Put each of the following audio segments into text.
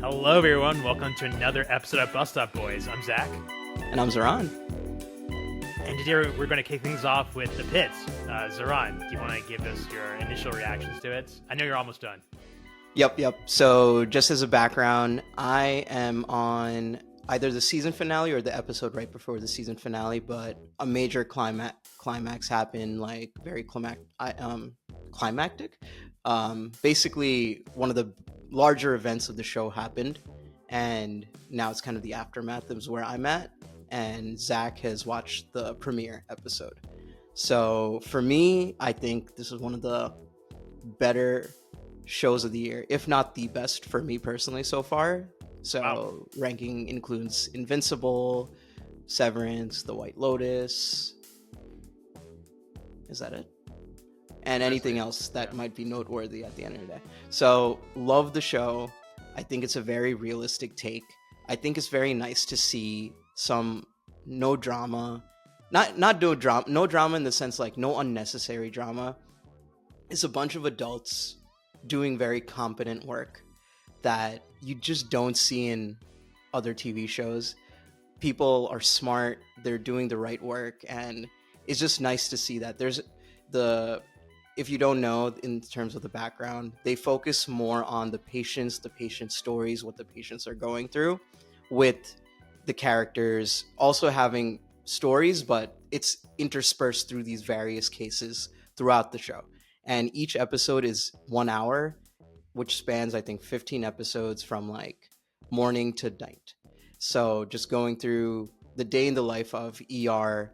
Hello, everyone. Welcome to another episode of Bust Up Boys. I'm Zach. And I'm Zahran. And today we're going to kick things off with the Pitt. Zahran, do you want to give us your initial reactions to it? I know you're almost done. Yep. So just as a background, I am on either the season finale or the episode right before the season finale, but a major climax happened, like very climactic. Basically, one of the larger events of the show happened, and now it's kind of the aftermath is where I'm at, and Zach has watched the premiere episode. So for me, I think this is one of the better shows of the year, if not the best for me personally so far. So wow. Ranking includes Invincible, Severance, The White Lotus. Is that it? And anything else that might be noteworthy at the end of the day. So love the show. I think it's a very realistic take. I think it's very nice to see some no drama, no drama in the sense like no unnecessary drama. It's a bunch of adults doing very competent work that you just don't see in other TV shows. People are smart, they're doing the right work, and it's just nice to see that. If you don't know, in terms of the background, they focus more on the patient stories, what the patients are going through, with the characters also having stories, but it's interspersed through these various cases throughout the show. And each episode is 1 hour, which spans, I think, 15 episodes from like morning to night. So just going through the day in the life of ER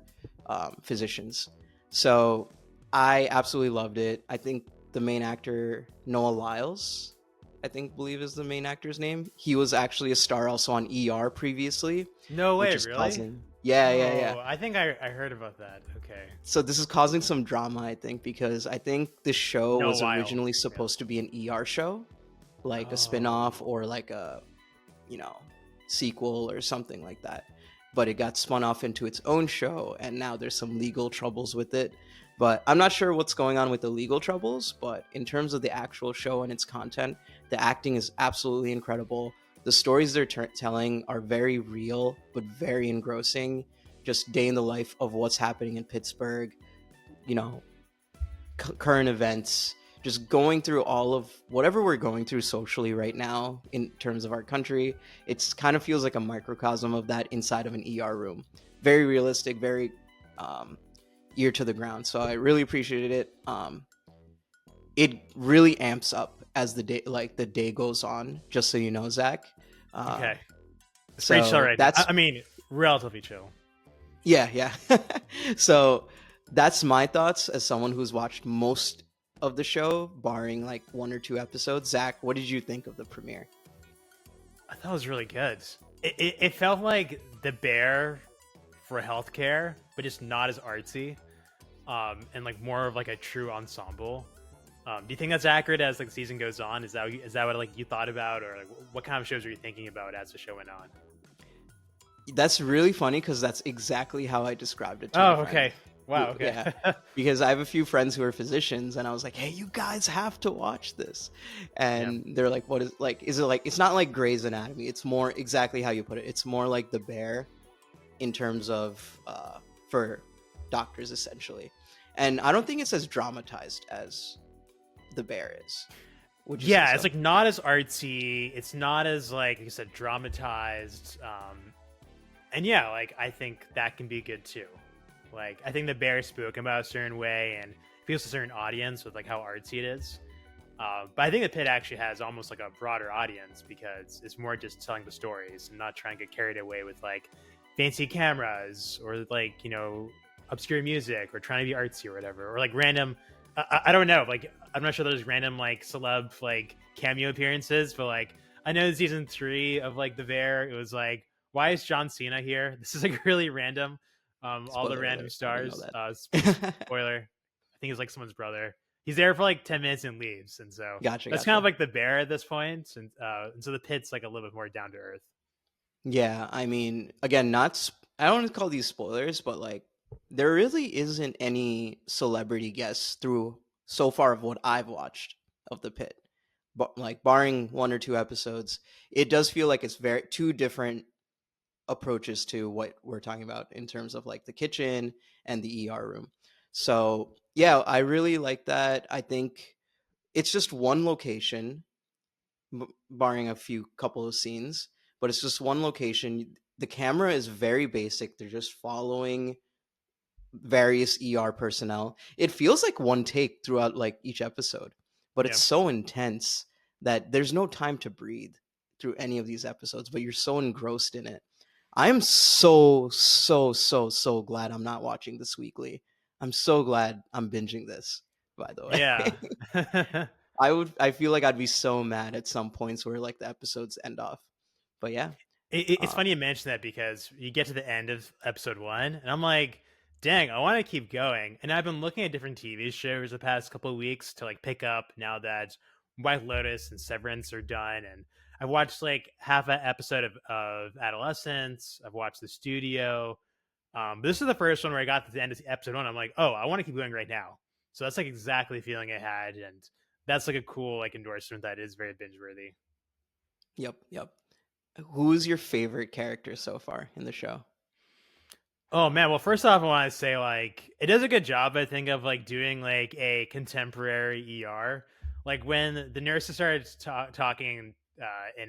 physicians. So I absolutely loved it. I think the main actor, Noah Lyles, believe is the main actor's name. He was actually a star also on ER previously. No way, really? Yeah. I think I heard about that. Okay. So this is causing some drama, I think, because I think this show was originally supposed to be an ER show, like a spin-off or like a, sequel or something like that. But it got spun off into its own show, and now there's some legal troubles with it. But I'm not sure what's going on with the legal troubles, but in terms of the actual show and its content, the acting is absolutely incredible. The stories they're telling are very real, but very engrossing. Just day in the life of what's happening in Pittsburgh, current events, just going through all of whatever we're going through socially right now in terms of our country. It kind of feels like a microcosm of that inside of an ER room. Very realistic, very ear to the ground. So I really appreciated it. It really amps up as the day goes on, just so you know, Zach. Okay. It's pretty chill right now. I mean, relatively chill. Yeah. So that's my thoughts as someone who's watched most of the show, barring like 1 or 2 episodes. Zach, what did you think of the premiere? I thought it was really good. It felt like The Bear for healthcare, but just not as artsy, and like more of like a true ensemble. Do you think that's accurate as like the season goes on? Is that what like you thought about, or like what kind of shows are you thinking about as the show went on? That's really funny because that's exactly how I described it to my friend. Okay. Wow. Okay. Yeah. Because I have a few friends who are physicians, and I was like, "Hey, you guys have to watch this," and they're like, "What is like? Is it like? It's not like Grey's Anatomy. It's more exactly how you put it. It's more like The Bear, in terms of for doctors essentially, and I don't think it's as dramatized as The Bear is." It's like not as artsy. It's not as like you said dramatized. And yeah, like I think that can be good too. Like I think The Bear is spoken about a certain way and appeals to a certain audience with like how artsy it is. But I think the Pitt actually has almost like a broader audience because it's more just telling the stories and not trying to get carried away with like fancy cameras or like obscure music or trying to be artsy or whatever, or like random. I don't know. Like I'm not sure there's random like celeb like cameo appearances, but like I know in season 3 of like The Bear, it was like, why is John Cena here? This is like really random. All the random stars. Spoiler. I think he's like someone's brother. He's there for like 10 minutes and leaves, and so gotcha. Kind of like The Bear at this point, and so the Pitt's like a little bit more down to earth. Yeah, I mean, again, I don't want to call these spoilers, but like there really isn't any celebrity guests through so far of what I've watched of the Pitt. like barring one or two episodes, it does feel like it's very two different approaches to what we're talking about in terms of like the kitchen and the ER room. So yeah, I really like that. I think it's just one location, barring a few couple of scenes, but it's just one location. The camera is very basic. They're just following various ER personnel. It feels like one take throughout like each episode, but it's Yeah. so intense that there's no time to breathe through any of these episodes, but you're so engrossed in it. I'm so glad I'm not watching this weekly. I'm so glad I'm binging this, by the Yeah. way. I feel like I'd be so mad at some points where like the episodes end off. But yeah. It's funny you mention that because you get to the end of episode one, and I'm like, dang, I want to keep going. And I've been looking at different TV shows the past couple of weeks to like pick up now that White Lotus and Severance are done. And I've watched like half an episode of Adolescence. I've watched The Studio. But this is the first one where I got to the end of episode one. I'm like, oh, I want to keep going right now. So that's like exactly the feeling I had. And that's like a cool like endorsement that is very binge worthy. Yep, yep. Who's your favorite character so far in the show? Oh man, well first off I want to say like it does a good job I think of like doing like a contemporary ER. Like when the nurses started talking in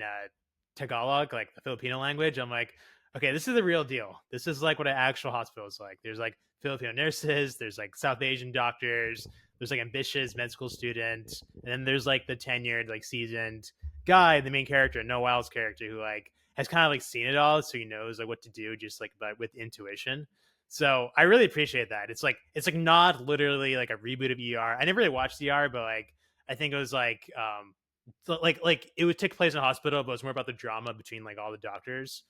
Tagalog, like the Filipino language, I'm like, okay, this is the real deal. This is like what an actual hospital is like. There's like Filipino nurses, there's like South Asian doctors, there's like ambitious med school students, and then there's like the tenured, like seasoned guy, the main character, Noah Wild's character, who like has kind of like seen it all, so he knows like what to do, just like with intuition. So I really appreciate that. It's like not literally like a reboot of ER. I never really watched ER, but like I think it was like like it would take place in a hospital, but it was more about the drama between like all the doctors.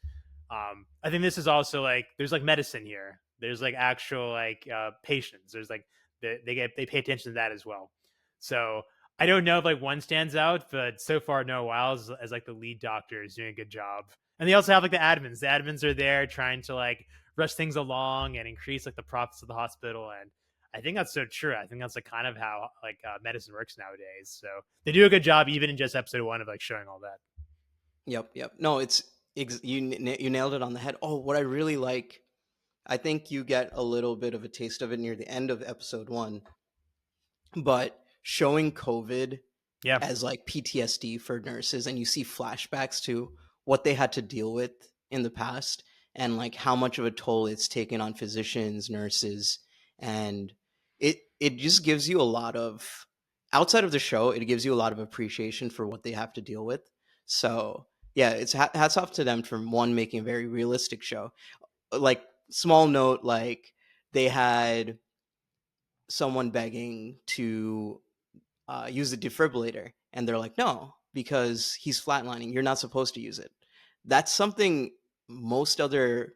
I think this is also like there's like medicine here. There's like actual like patients. There's like they pay attention to that as well. So I don't know if like one stands out, but so far Noah Wiles as like the lead doctor is doing a good job. And they also have like the admins. The admins are there trying to like rush things along and increase like the profits of the hospital. And I think that's so true. I think that's like kind of how like medicine works nowadays. So they do a good job even in just episode one of like showing all that. Yep, yep. No, you nailed it on the head. Oh, what I really like, I think you get a little bit of a taste of it near the end of episode 1, but showing COVID Yeah. as like PTSD for nurses, and you see flashbacks to what they had to deal with in the past and like how much of a toll it's taken on physicians, nurses, and it just gives you a lot of, outside of the show, it gives you a lot of appreciation for what they have to deal with. So yeah, it's hats off to them for one, making a very realistic show. Like, small note, like they had someone begging to use the defibrillator, and they're like, no, because he's flatlining, you're not supposed to use it. That's something most other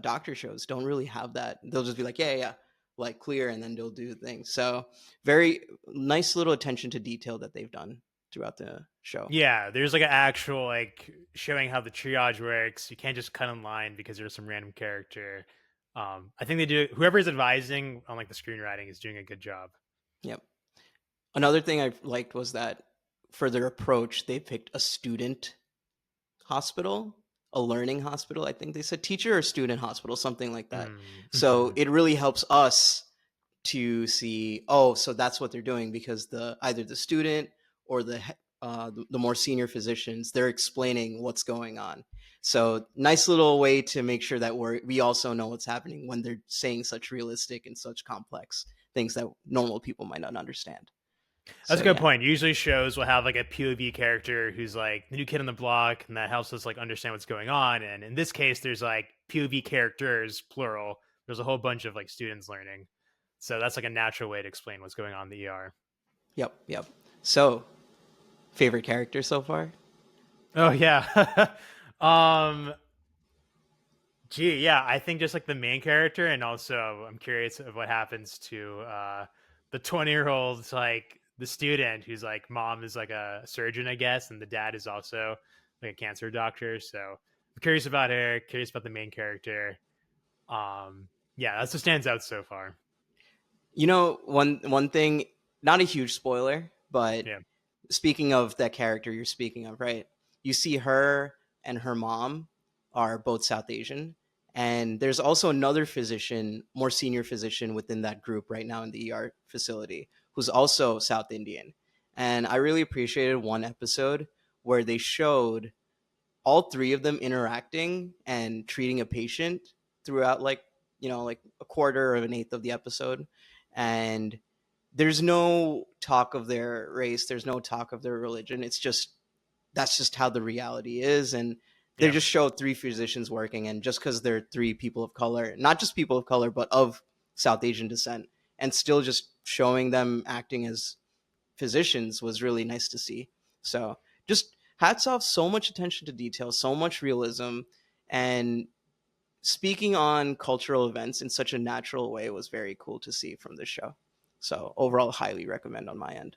doctor shows don't really have. That they'll just be like, yeah, yeah, yeah, like clear, and then they'll do things. So very nice little attention to detail that they've done throughout the show. Yeah, there's like an actual like showing how the triage works. You can't just cut in line because there's some random character. I think they do. Whoever's advising on like the screenwriting is doing a good job. Yep. Another thing I liked was that for their approach, they picked a student hospital, a learning hospital. I think they said teacher or student hospital, something like that. So Mm-hmm. it really helps us to see, oh, so that's what they're doing, because the either the student or the more senior physicians, they're explaining what's going on. So nice little way to make sure that we also know what's happening when they're saying such realistic and such complex things that normal people might not understand. That's So a good yeah. point. Usually shows will have like a POV character who's like the new kid on the block, and that helps us like understand what's going on. And in this case, there's like POV characters, plural. There's a whole bunch of like students learning. So that's like a natural way to explain what's going on in the ER. Yep, yep. So, favorite character so far? Oh yeah. um Gee, yeah, I think just like the main character, and also I'm curious of what happens to the 20-year-old, like the student who's like mom is like a surgeon, I guess, and the dad is also like a cancer doctor. So I'm curious about her, curious about the main character. Yeah, that's what stands out so far. You know, one thing, not a huge spoiler, but Yeah. speaking of that character you're speaking of, right? You see her and her mom are both South Asian. And there's also another physician, more senior physician within that group right now in the ER facility, who's also South Indian. And I really appreciated one episode where they showed all three of them interacting and treating a patient throughout, like, like a quarter or an eighth of the episode. And there's no talk of their race, there's no talk of their religion. It's just, that's just how the reality is. And they Yeah. just show three physicians working, and just because they're three people of color, not just people of color but of South Asian descent, and still just showing them acting as physicians was really nice to see. So just hats off, so much attention to detail, so much realism, and speaking on cultural events in such a natural way was very cool to see from this show. So overall, highly recommend on my end.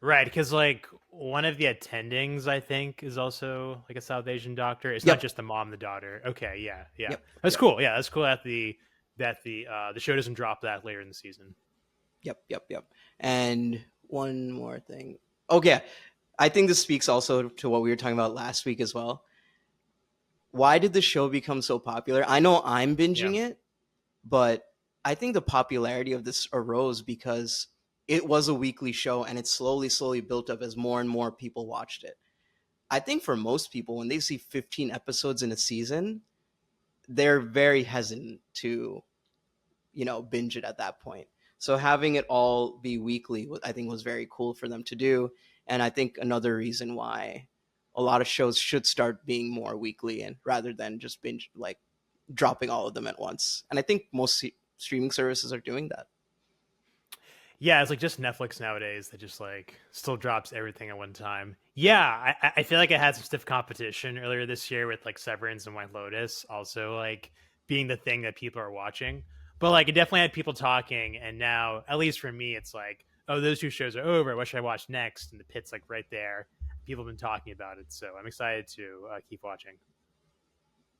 Right, because like one of the attendings, I think, is also like a South Asian doctor. It's not Yep, just the mom, the daughter. Okay, yeah, yeah, yep, that's yep, cool. Yeah, that's cool that the show doesn't drop that later in the season. yep. And one more thing. Okay, I think this speaks also to what we were talking about last week as well. Why did the show become so popular? I know I'm Yeah. binging it, but I think the popularity of this arose because it was a weekly show, and it slowly built up as more and more people watched it. I think for most people, when they see 15 episodes in a season, they're very hesitant to, binge it at that point. So having it all be weekly, I think, was very cool for them to do. And I think another reason why a lot of shows should start being more weekly, and rather than just binge, like dropping all of them at once. And I think most streaming services are doing that. Yeah, it's like just Netflix nowadays that just like still drops everything at one time. Yeah, I feel like it had some stiff competition earlier this year with like Severance and White Lotus also like being the thing that people are watching. But like it definitely had people talking, and now at least for me, it's like, oh, those two shows are over. What should I watch next? And the Pitt's like right there. People have been talking about it, so I'm excited to keep watching.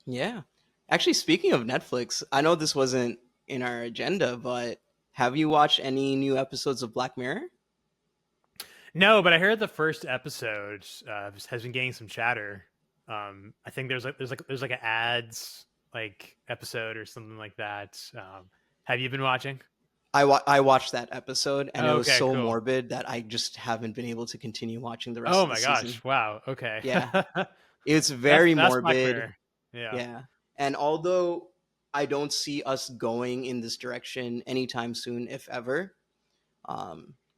Yeah. Actually, speaking of Netflix, I know this wasn't in our agenda, but have you watched any new episodes of Black Mirror? No, but I heard the first episode has been getting some chatter. I think there's like an ads like episode or something like that. Have you been watching? I watched that episode, and it Oh, was okay, so cool. morbid that I just haven't been able to continue watching the rest Oh of the my season. gosh! Wow. Okay. Yeah, it's that's very that's Black morbid. Mirror. Yeah. Yeah. And although I don't see us going in this direction anytime soon, if ever,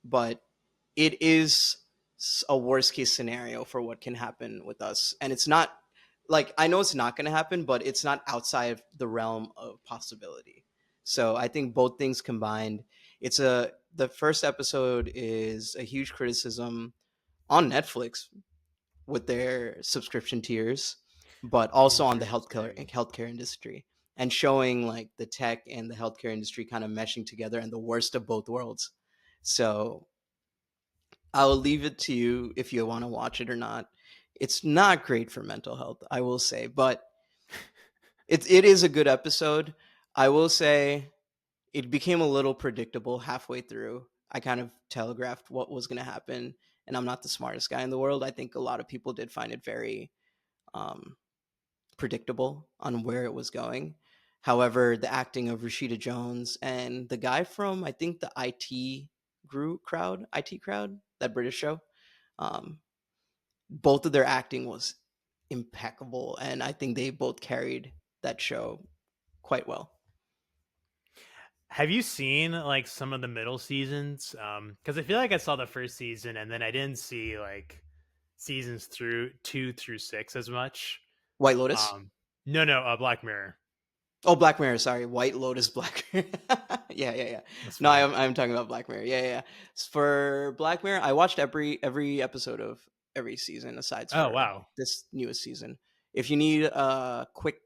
but it is a worst case scenario for what can happen with us. And it's not, like, I know it's not going to happen, but it's not outside of the realm of possibility. So I think both things combined, the first episode is a huge criticism on Netflix with their subscription tiers, but also on the Interesting. healthcare industry, and showing like the tech and the healthcare industry kind of meshing together and the worst of both worlds. So I'll leave it to you if you want to watch it or not. It's not great for mental health, I will say, but it is a good episode. I will say it became a little predictable halfway through. I kind of telegraphed what was going to happen, and I'm not the smartest guy in the world. I think a lot of people did find it very um, predictable on where it was going. However, the acting of Rashida Jones and the guy from, I think, the IT crowd, that British show, um, both of their acting was impeccable, and I think they both carried that show quite well. Have you seen like some of the middle seasons? Because I feel like I saw the first season and then I didn't see like seasons through 2 through 6 as much. White Lotus. Um, no, Black Mirror. Oh, Black Mirror. Sorry, White Lotus, Black Mirror. Yeah. That's No, funny. I'm talking about Black Mirror. Yeah. For Black Mirror, I watched every episode of every season, aside Oh for wow. this newest season. If you need a quick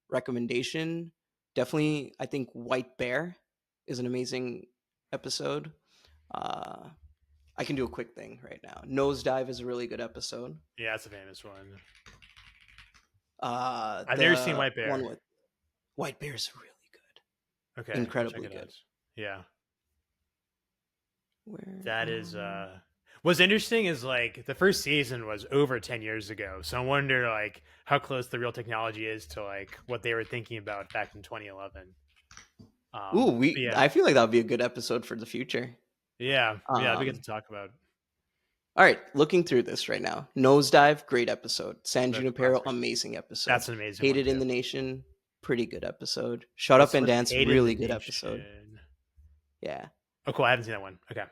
recommendation, definitely, I think White Bear is an amazing episode. Uh, I can do a quick thing right now. Nosedive is a really good episode. Yeah, that's a famous one. Uh, I've never seen the White one Bear. with White Bear is really good, Okay, I'll check incredibly it good. out. Yeah, Where that is. What's interesting is like the first season was over 10 years ago. So I wonder like how close the real technology is to like what they were thinking about back in 2011. Ooh, But yeah. I feel like that would be a good episode for the future. Yeah. Yeah, we get to Um, talk about all right, looking through this right now. Nosedive, great episode. San the Junipero, classic. amazing episode. That's an amazing one Hated in too. the Nation, pretty good episode. Shut Up and What's Dance, Hate in the really good episode. Nation? Yeah. Oh, cool. I haven't seen that one. Okay.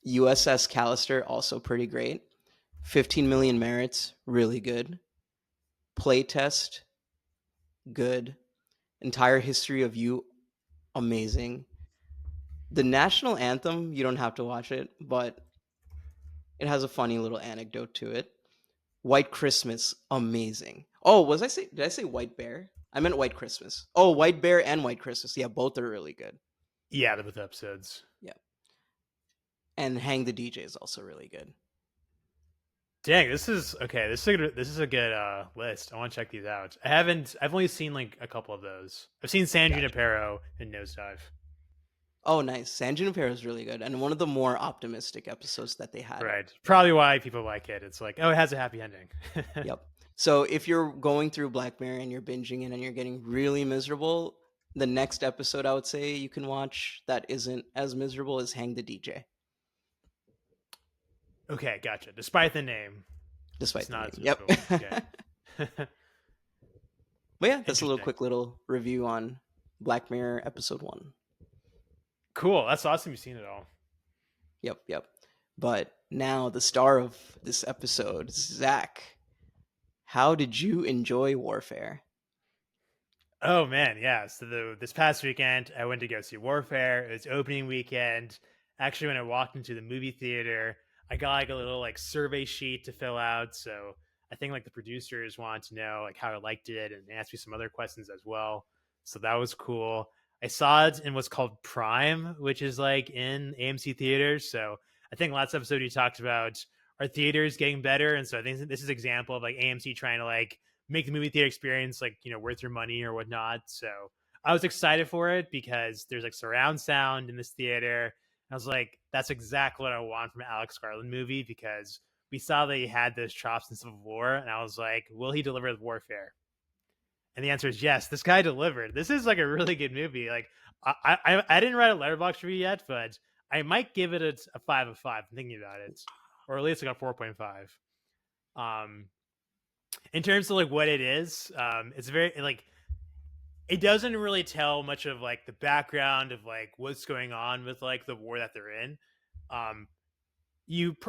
USS Callister, also pretty great. 15 Million Merits, really good. Playtest, good. Entire History of You, amazing. The national anthem, you don't have to watch it, but it has a funny little anecdote to it. White Christmas, amazing. Oh, did I say White Bear? I meant White Christmas. Oh, White Bear and White Christmas. Yeah, both are really good. Yeah, the both episodes. Yeah. And Hang the DJ is also really good. Dang, this is okay. This is a good list. I want to check these out. I've only seen like a couple of those. I've seen San Gotcha. Junipero and Nosedive. Oh, nice. San Junipero is really good, and one of the more optimistic episodes that they had. Right. Probably why people like it. It's like, oh, it has a happy ending. Yep. So if you're going through Black Mirror and you're binging it and you're getting really miserable, the next episode I would say you can watch that isn't as miserable is Hang the DJ. Okay, gotcha. Despite the name, Despite it's the name. not as Yep. miserable. Okay. But yeah, that's a little Interesting. quick little review on Black Mirror episode 1. Cool. That's awesome. You've seen it all. Yep. But now the star of this episode, Zach. How did you enjoy Warfare? Oh man, yeah. So this past weekend, I went to go see Warfare. It was opening weekend. Actually, when I walked into the movie theater, I got like a little like survey sheet to fill out. So I think like the producers wanted to know like how I liked it and asked me some other questions as well. So that was cool. I saw it in what's called Prime, which is like in AMC theaters. So I think last episode you talked about our theaters getting better, and so I think this is an example of like AMC trying to like make the movie theater experience like worth your money or whatnot. So I was excited for it because there's like surround sound in this theater. I was like, that's exactly what I want from an Alex Garland movie, because we saw that he had those chops in Civil War, and I was like, will he deliver with Warfare? And the answer is yes. This guy delivered. This is like a really good movie. Like I didn't write a letterbox review yet, but I might give it a 5 of 5. I'm thinking about it, or at least like a 4.5. In terms of like what it is, it's very like it doesn't really tell much of like the background of like what's going on with like the war that they're in. Um,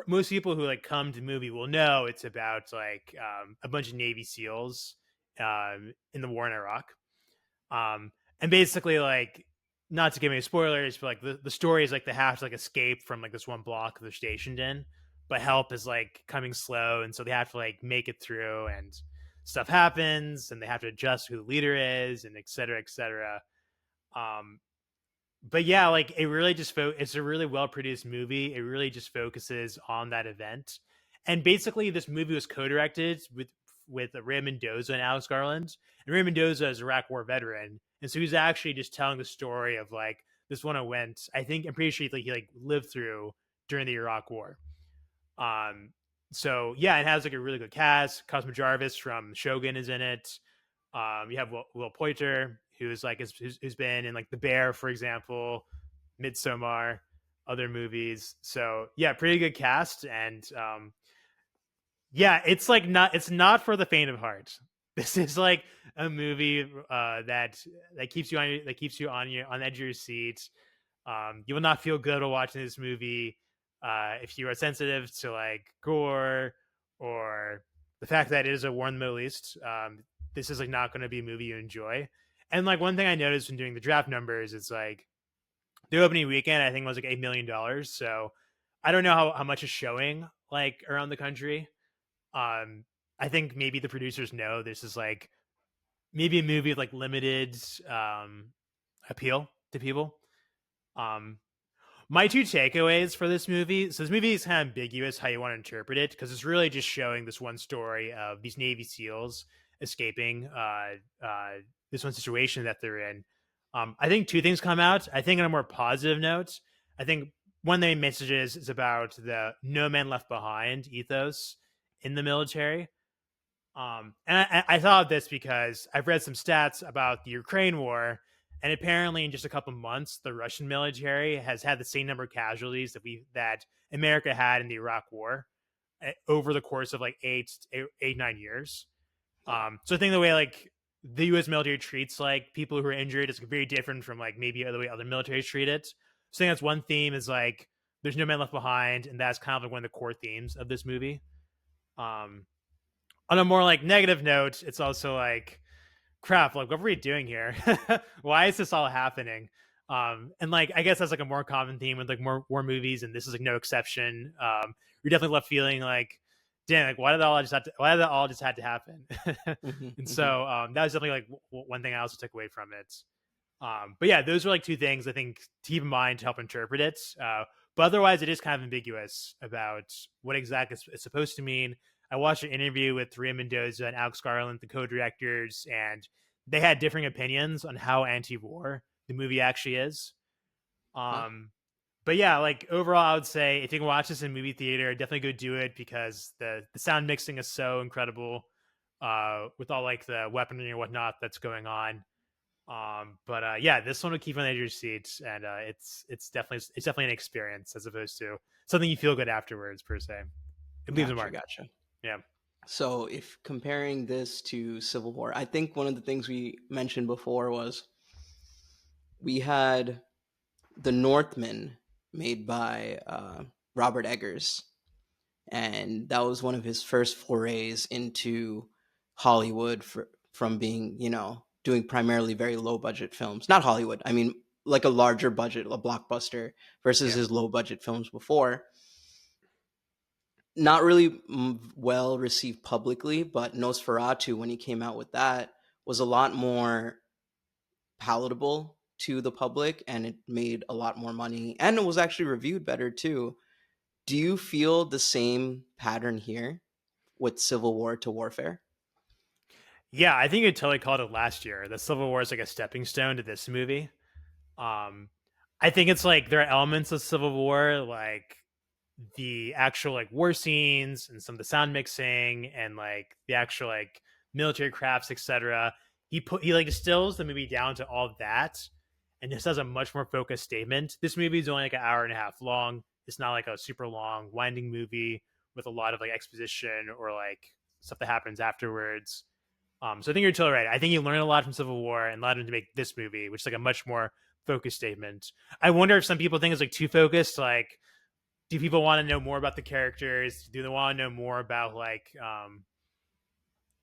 most people who like come to the movie will know it's about like a bunch of Navy SEALs in the war in Iraq. And basically like not to give any spoilers, but like the story is like they have to like escape from like this one block they're stationed in, but help is like coming slow, and so they have to like make it through, and stuff happens, and they have to adjust who the leader is, and et cetera, et cetera. Um, but yeah, like it really just it's a really well produced movie. It really just focuses on that event, and basically this movie was co-directed with Ray Mendoza and Alex Garland. And Ray Mendoza is a Iraq War veteran, and so he's actually just telling the story of like this one event. I think I'm pretty sure he like lived through during the Iraq War. Um, so yeah, it has like a really good cast. Cosmo Jarvis from Shogun is in it. You have Will Poiter, who's like who's been in like The Bear, for example, Midsommar, other movies. So yeah, pretty good cast, and yeah, it's not for the faint of heart. This is like a movie that keeps you on the edge of your seat. You will not feel good while watching this movie if you are sensitive to like gore or the fact that it is a war in the Middle East. This is like not going to be a movie you enjoy. And like one thing I noticed when doing the draft numbers is like the opening weekend I think was like $8 million. So I don't know how much is showing like around the country. I think maybe the producers know this is like maybe a movie with like limited appeal to people. Um, my two takeaways for this movie. So this movie is kind of ambiguous how you want to interpret it, because it's really just showing this one story of these Navy SEALs escaping this one situation that they're in. I think two things come out. I think on a more positive note, I think one of the main messages is about the no man left behind ethos in the military. And I thought of this because I've read some stats about the Ukraine war, and apparently in just a couple months, the Russian military has had the same number of casualties that America had in the Iraq War over the course of like 9 years. Wow. So I think the way like the U.S. military treats like people who are injured is very different from like maybe the way other militaries treat it. So I think that's one theme is like there's no man left behind, and that's kind of like one of the core themes of this movie. Um, on a more like negative note, it's also like crap, like what were we doing here? Why is this all happening? And like I guess that's like a more common theme with like more war movies, and this is like no exception. You're definitely left feeling like, damn, like why did that all just had to happen? Hmm. And Hmm. so that was definitely like one thing I also took away from it. But yeah, those are like two things I think to keep in mind to help interpret it. But otherwise, it is kind of ambiguous about what exactly it's supposed to mean. I watched an interview with Ria Mendoza and Alex Garland, the co-directors, and they had differing opinions on how anti-war the movie actually is. Huh. But yeah, like overall, I would say if you can watch this in movie theater, definitely go do it because the sound mixing is so incredible with all like the weaponry and whatnot that's going on. But yeah, this one will keep on the edge of your seat, and it's definitely an experience as opposed to something you feel good afterwards per se. It leaves a Gotcha. mark. Gotcha. Yeah. So, if comparing this to Civil War, I think one of the things we mentioned before was we had The Northman made by Robert Eggers, and that was one of his first forays into Hollywood from being, doing primarily very low budget films. Not Hollywood, I mean, like a larger budget, a blockbuster, versus Yeah. his low budget films before. Not really well received publicly, but Nosferatu, when he came out with that, was a lot more palatable to the public, and it made a lot more money, and it was actually reviewed better too. Do you feel the same pattern here with Civil War to Warfare? Yeah, I think you totally called it last year. The Civil War is like a stepping stone to this movie. Um, I think it's like there are elements of Civil War, like the actual like war scenes and some of the sound mixing and like the actual like military crafts, etc. He like distills the movie down to all of that, and just has a much more focused statement. This movie is only like an hour and a half long. It's not like a super long, winding movie with a lot of like exposition or like stuff that happens afterwards. So I think you're totally right. I think you learn a lot from Civil War and allowed him to make this movie, which is like a much more focused statement. I wonder if some people think it's like too focused. Like, do people want to know more about the characters? Do they want to know more about like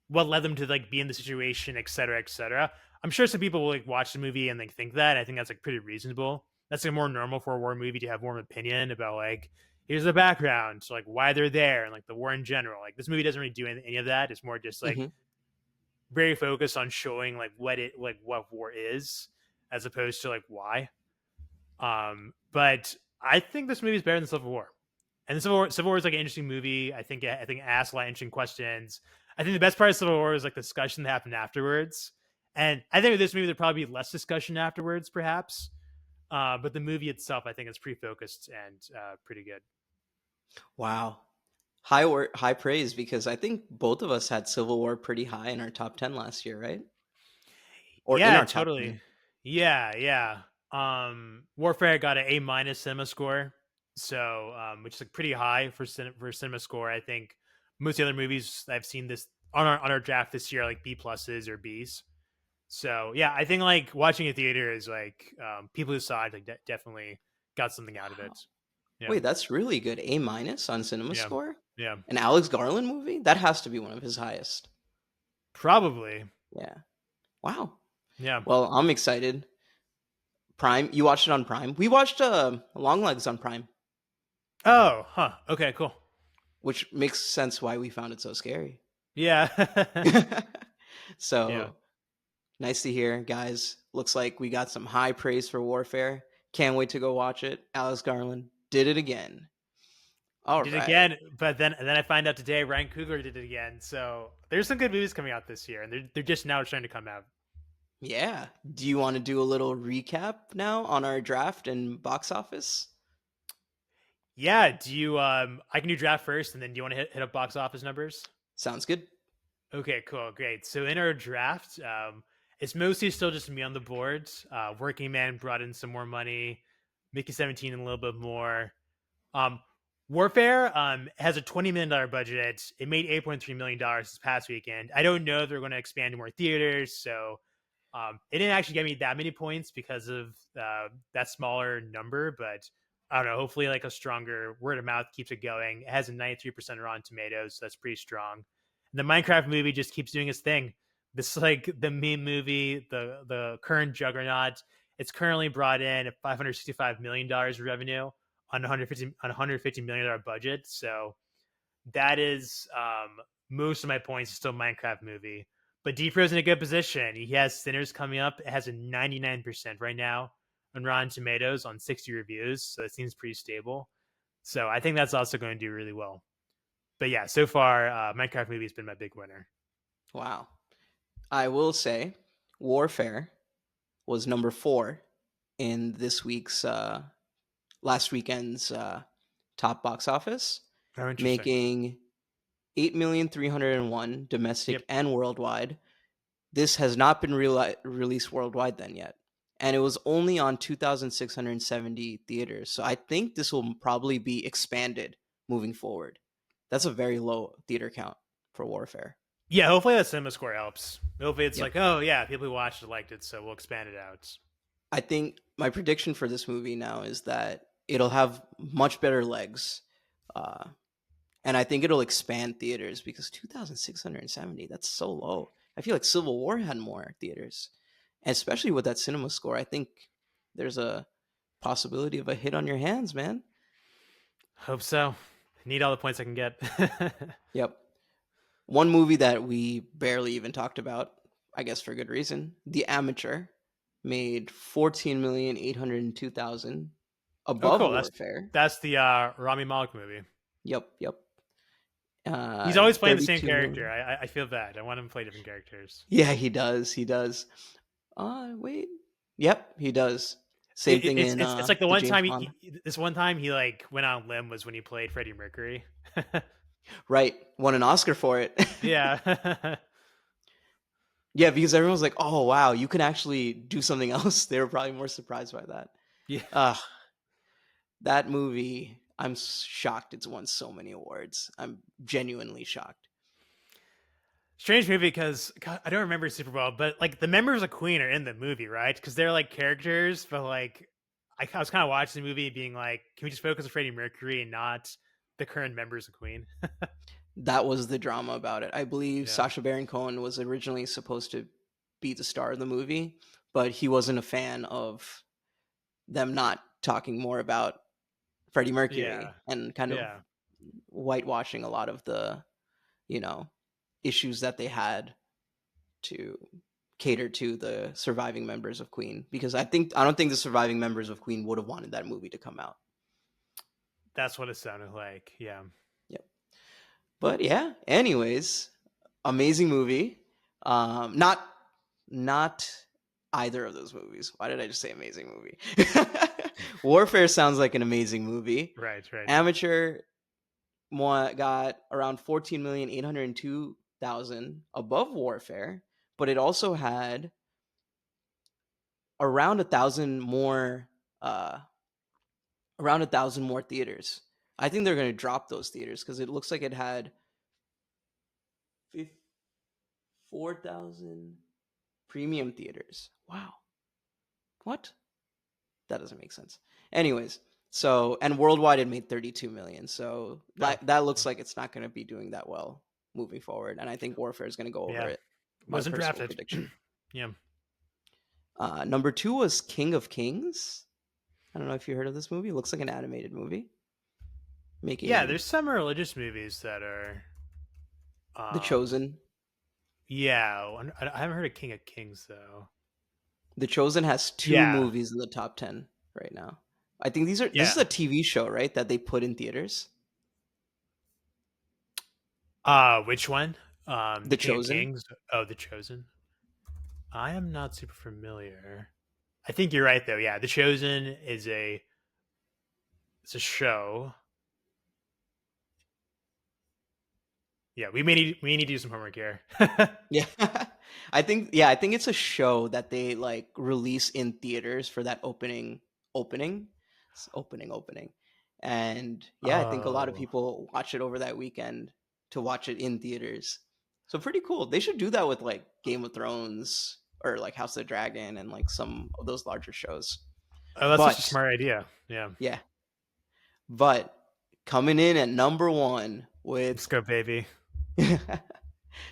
what led them to like be in the situation, et cetera, et cetera? I'm sure some people will like watch the movie and like think that. I think that's like pretty reasonable. That's like more normal for a war movie to have more of an opinion about like here's the background, so like why they're there and like the war in general. Like this movie doesn't really do any of that. It's more just like Hmm. very focused on showing like what war is as opposed to like why. But I think this movie is better than Civil War. And the Civil War is like an interesting movie. I think it asks a lot of interesting questions. I think the best part of Civil War is like the discussion that happened afterwards. And I think with this movie there'd probably be less discussion afterwards, perhaps. But the movie itself, I think, is pretty focused and pretty good. Wow. High praise, because I think both of us had Civil War pretty high in our top 10 last year, right? Or in Yeah, our top 10. totally. Yeah, yeah. Warfare got an A- cinema score, so which is like pretty high for cinema score. I think most of the other movies I've seen this on our draft this year are like B pluses or Bs. So yeah, I think like watching a theater is like people who saw it like definitely got something out of Wow. it. Yeah, Wait, that's really good. A minus on Cinema yeah, Score? yeah. An Alex Garland movie? That has to be one of his highest. Probably. Yeah. Wow. Yeah. Well, I'm excited. Prime. You watched it on Prime. We watched Long Legs on Prime, Oh, huh. Okay, cool. which makes sense why we found it so scary. Yeah. Yeah. So nice to hear, guys. Looks like we got some high praise for Warfare. Can't wait to go watch it. Alex Garland did it again. All Did it right. again, but then I find out today Ryan Coogler did it again. So there's some good movies coming out this year, and they're just now starting to come out. Yeah. Do you want to do a little recap now on our draft and box office? Yeah, do you I can do draft first and then do you want to hit up box office numbers? Sounds good. Okay, cool, great. So in our draft, it's mostly still just me on the board. Working Man brought in some more money, Mickey 17 and a little bit more. Um, Warfare has a $20 million budget. It made $8.3 million this past weekend. I don't know if they're going to expand to more theaters, so it didn't actually get me that many points because of that smaller number. But I don't know. Hopefully, like a stronger word of mouth keeps it going. It has a 93% Rotten Tomatoes, so that's pretty strong. And the Minecraft movie just keeps doing its thing. This is like the meme movie, the current juggernaut. It's currently brought in $565 million revenue on $150 million budget. So that is most of my points. Still Minecraft movie, but Defro's in a good position. He has Sinners coming up. It has a 99% right now on Rotten Tomatoes on 60 reviews, so it seems pretty stable. So I think that's also going to do really well. But yeah, so far Minecraft movie has been my big winner. Wow. I will say, Warfare was number 4 in this week's last weekend's top box office, Oh, interesting. making 8,301,000 Yep. domestic and worldwide. This has not been released worldwide then yet. And it was only on 2,670 theaters. So I think this will probably be expanded moving forward. That's a very low theater count for Warfare. Yeah, hopefully that cinema score helps. Hopefully it's Yep. like, oh yeah, people who watched it liked it, so we'll expand it out. I think my prediction for this movie now is that it'll have much better legs. Uh, and I think it'll expand theaters because 2,670, that's so low. I feel like Civil War had more theaters. And especially with that cinema score, I think there's a possibility of a hit on your hands, man. Hope so. Need all the points I can get. Yep. One movie that we barely even talked about, I guess for good reason, The Amateur, made 14,802,000 Oh, above cool. Warfare. That's the Rami Malek movie. Yep, yep. He's always playing the same 32 character. million. I feel bad. I want him to play different characters. Yeah, he does. He does. Wait. Yep, he does. Same thing in It's like the the one James time Bond. this one time he like went on a limb was when he played Freddie Mercury. Right. Won an Oscar for it. Yeah. Yeah, because everyone was like, "Oh, wow, you can actually do something else." They were probably more surprised by that. Yeah. Uh, that movie, I'm shocked it's won so many awards. I'm genuinely shocked. Strange movie because I don't remember super well, but like the members of Queen are in the movie, right? Because they're like characters, but like I was kind of watching the movie being like, can we just focus on Freddie Mercury and not the current members of Queen? That was the drama about it. I believe Yeah. Sacha Baron Cohen was originally supposed to be the star of the movie, but he wasn't a fan of them not talking more about Freddie Yeah. Mercury and kind of Yeah. whitewashing a lot of the, you know, issues that they had to cater to the surviving members of Queen, because I don't think the surviving members of Queen would have wanted that movie to come out. That's what it sounded like. Yeah. Yep. But yeah, anyways, amazing movie. Not either of those movies. Why did I just say amazing movie? Warfare sounds like an amazing movie. Right. Right. Amateur got around 14,802,000 above Warfare, but it also had around 1,000 more theaters. I think they're going to drop those theaters because it looks like it had 4,000 premium theaters. Wow. What? That doesn't make sense. Anyways, so and worldwide it made 32 million. So No. that looks like it's not going to be doing that well moving forward, and I think Warfare is going to go over Yeah. it. My Wasn't personal drafted. prediction. Yeah. Number 2 was King of Kings. I don't know if you heard of this movie. It looks like an animated movie. Yeah. Making There's some religious movies that are. The Chosen. Yeah. I haven't heard of King of Kings though. The Chosen has 2 Yeah. movies in the top 10 right now. I think this is Yeah. a TV show, right, that they put in theaters. Which one? The The King of Chosen. Kings. Oh, The Chosen. I am not super familiar. I think you're right though. Yeah, The Chosen is it's a show. Yeah, we need to do some homework here. Yeah. I think it's a show that they like release in theaters for that opening opening. And yeah, I think a lot of Oh, people watch it over that weekend to watch it in theaters. So pretty cool. They should do that with like Game of Thrones or like House of the Dragon and like some of those larger shows. oh, that's such a But smart idea. Yeah, yeah, but coming in at number 1 with let's go, baby.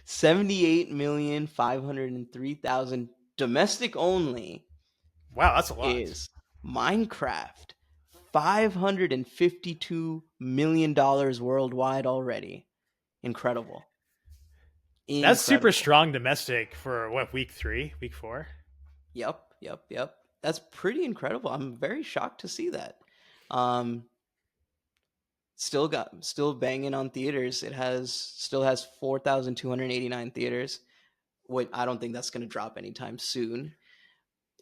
78,503,000 domestic only Wow, that's a lot. is Minecraft. $552 million worldwide already. Incredible. That's super Incredible. strong domestic for what, week 3, week 4? Yep. That's pretty incredible. I'm very shocked to see that. Um still banging on theaters. It still has 4,289 theaters. Wait, I don't think that's going to drop anytime soon.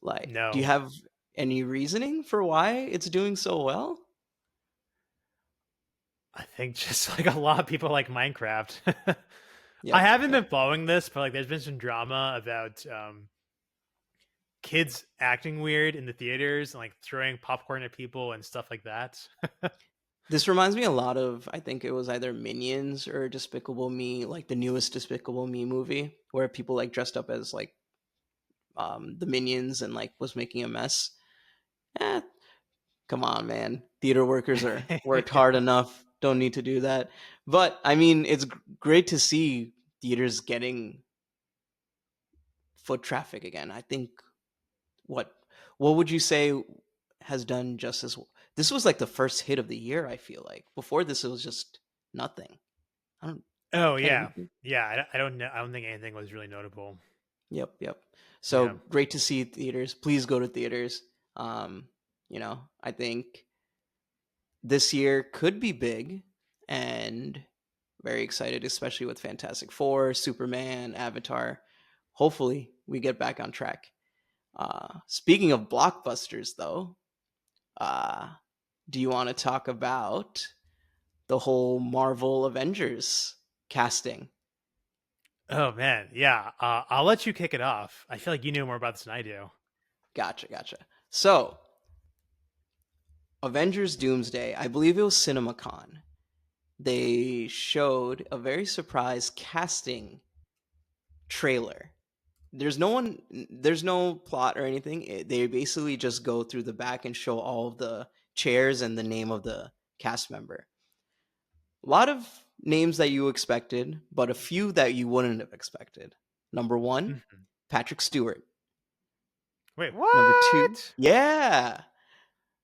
Like, do you No, have any reasoning for why it's doing so well? I think just like a lot of people like Minecraft. I Yep, haven't yep. been following this, but like there's been some drama about kids acting weird in the theaters and like throwing popcorn at people and stuff like that. This reminds me a lot of, I think it was either Minions or Despicable Me, like the newest Despicable Me movie, where people like dressed up as like the Minions and like was making a mess. Eh, come on, man. Theater workers are worked hard enough. Don't need to do that. But I mean, it's great to see theaters getting foot traffic again. I think what what would you say has done just as well? This was like the first hit of the year, I feel like. Before this it was just nothing. I don't Oh can't yeah, even think. yeah. I don't know. I don't think anything was really notable. Yep. So Yeah. great to see theaters. Please go to theaters. Um, I think this year could be big and very excited, especially with Fantastic Four, Superman, Avatar. Hopefully we get back on track. Speaking of blockbusters though, uh, do you want to talk about the whole Marvel Avengers casting? Oh man, yeah. I'll let you kick it off. I feel like you know more about this than I do. Gotcha. So, Avengers Doomsday, I believe it was CinemaCon. They showed a very surprise casting trailer. There's no plot or anything. They basically just go through the back and show all of the chairs and the name of the cast member. A lot of names that you expected, but a few that you wouldn't have expected. Number 1, Mhm. Patrick Stewart. Wait, Number 2, what? yeah.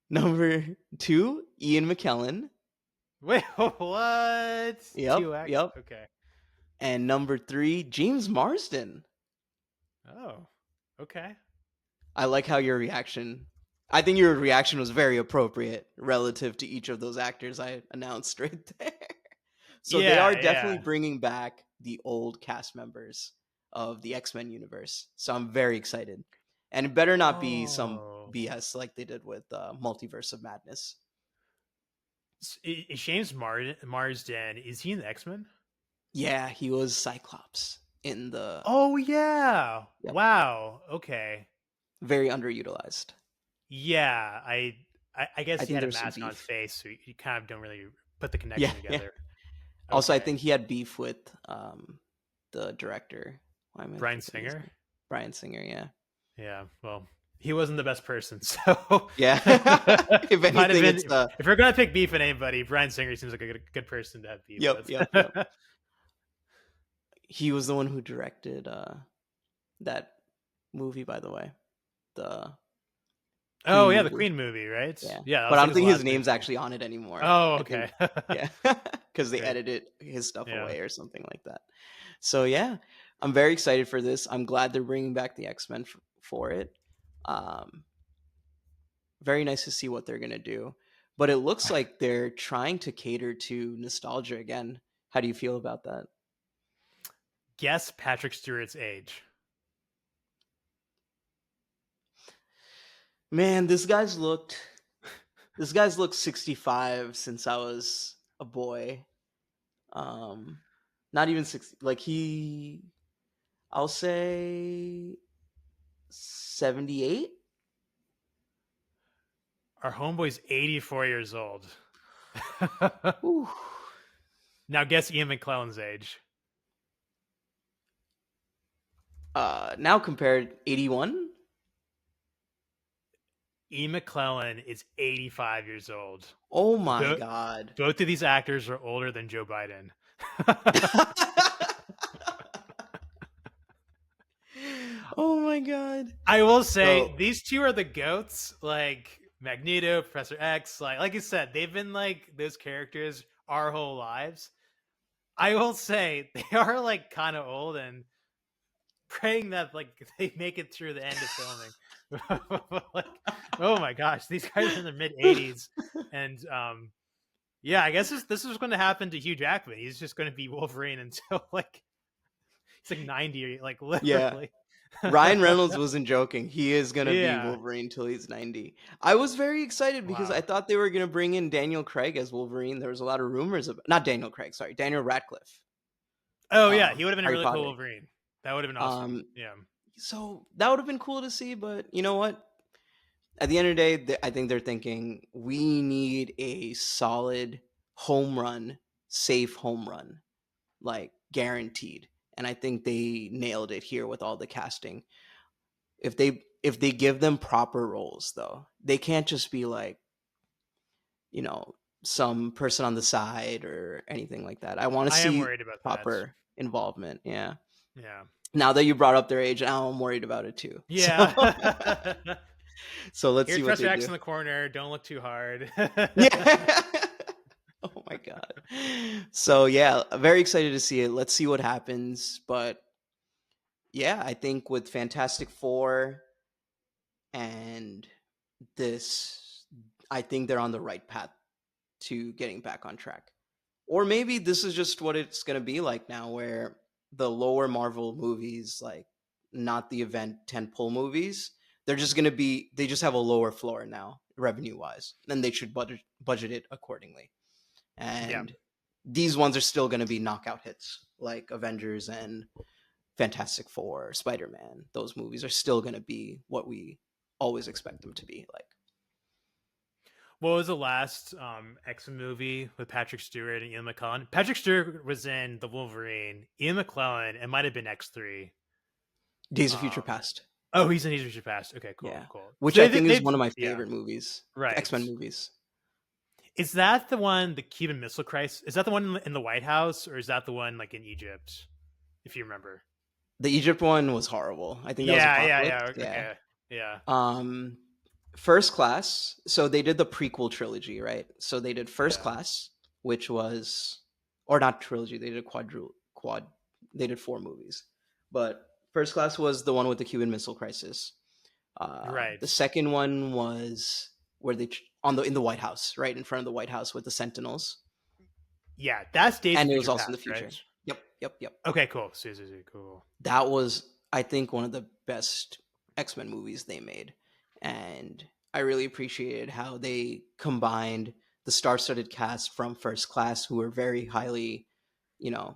Number 2, Ian McKellen. Wait, what? Yep. 2X? Okay. And number 3, James Marsden. Oh, okay. I like how your reaction. I think your reaction was very appropriate relative to each of those actors I announced right there. So they are Yeah, definitely yeah. bringing back the old cast members of the X-Men universe. So I'm very excited. And it better not be some Oh, BS like they did with Multiverse of Madness. Is James Marsden? Is he in the X-Men? Yeah, he was Cyclops in the. Oh yeah. Yep. Wow. Okay. Very underutilized. Yeah. I guess I he think had a there's some mask on his beef. face, so you kind of don't really put the Yeah, connection yeah. together. Also, I Okay. think he had beef with the director. Why am I Brian forgetting his Singer. name? Brian Singer. Yeah, Yeah. Well, he wasn't the best person, so yeah. If might have anything, been. it's If we're gonna pick beef with anybody, Brian Singer seems like a good person to have beef with. yep. He was the one who directed that movie, by the way, the Oh Queen yeah, the movie. Queen movie, right? Yeah, Yeah, that but was I like don't his think his last name's movie. actually on it anymore. Oh, I okay. think, yeah, because they Okay. edited his stuff Yeah. away or something like that. So yeah, I'm very excited for this. I'm glad they're bringing back the X-Men for it. Um, Very nice to see what they're gonna do. But it looks like they're trying to cater to nostalgia again. How do you feel about that? Guess Patrick Stewart's age. Man, this guy's looked 65 since I was a boy. Um Not even 60. Like I'll say 78. Our homeboy's 84 years old. Ooh. Now guess Ian McClellan's age. Now compared 81. Ian McClellan is 85 years old. Oh my Bo- god. Both of these actors are older than Joe Biden. Oh my god. I will say So these two are the goats. Like Magneto, Professor X. Like I said, they've been like those characters our whole lives. I will say they are like kind of old, and praying that like they make it through the end of filming. Like, oh my gosh, these guys are in their mid 80s, and yeah, I guess this is going to happen to Hugh Jackman. He's just going to be Wolverine until like he's like 90, like yeah, literally. Ryan Reynolds wasn't joking. He is gonna be Yeah. Wolverine till he's 90. I was very excited because I Wow. thought they were gonna bring in Daniel Craig as Wolverine. There was a lot of rumors about not Daniel Craig, sorry, Daniel Radcliffe. Oh yeah, he would have been a Harry really cool Potter. Wolverine. That would have been awesome. Um, Yeah. so that would have been cool to see, but you know what? At the end of the day, I think they're thinking we need a solid home run, safe home run, like guaranteed. And I think they nailed it here with all the casting. If they give them proper roles though, they can't just be like, you know, some person on the side or anything like that. I want to I am see worried about that. proper involvement. Yeah. Yeah. Now that you brought up their age, now I'm worried about it too. So Yeah. so let's Here's see what Professor they X do. in the corner. Don't look too hard. Yeah. Oh my god. So yeah, very excited to see it. Let's see what happens. But yeah, I think with Fantastic Four and this, I think they're on the right path to getting back on track. Or maybe this is just what it's going to be like now, where the lower Marvel movies, like not the event tentpole movies, they're just going to be, they just have a lower floor now, revenue wise, and they should budget it accordingly. Yeah. And these ones are still going to be knockout hits, like Avengers and Fantastic Four, Spider Man. Those movies are still going to be what we always expect them to be. Like, What was the last X-Men movie with Patrick Stewart and Ian McClellan? Patrick Stewart was in The Wolverine. Ian McClellan, it might have been X3. Days of Future Um, Past. oh, he's in Days of Future Past. Okay, cool, Yeah, cool. which So I think is they've one of my yeah, favorite movies, right. X Men movies. Is that the one, the Cuban Missile Crisis? Is that the one in the White House, or is that the one like in Egypt? If you remember. The Egypt one was horrible. I think that was Apocalypse. Yeah. Yeah. Okay, yeah, Um, First Class. So they did the prequel trilogy, right? So they did First yeah. Class, which was, or not trilogy. They did quad. They did 4 movies, but First Class was the one with the Cuban Missile Crisis. Right. The second one was where they on the in the White House, right in front of the White House with the Sentinels, Yeah, that's Days of and it was Future also in the Past, right? future. Yep. Okay, cool. Cool. That was, I think, one of the best X-Men movies they made, and I really appreciated how they combined the star-studded cast from First Class, who were very highly, you know,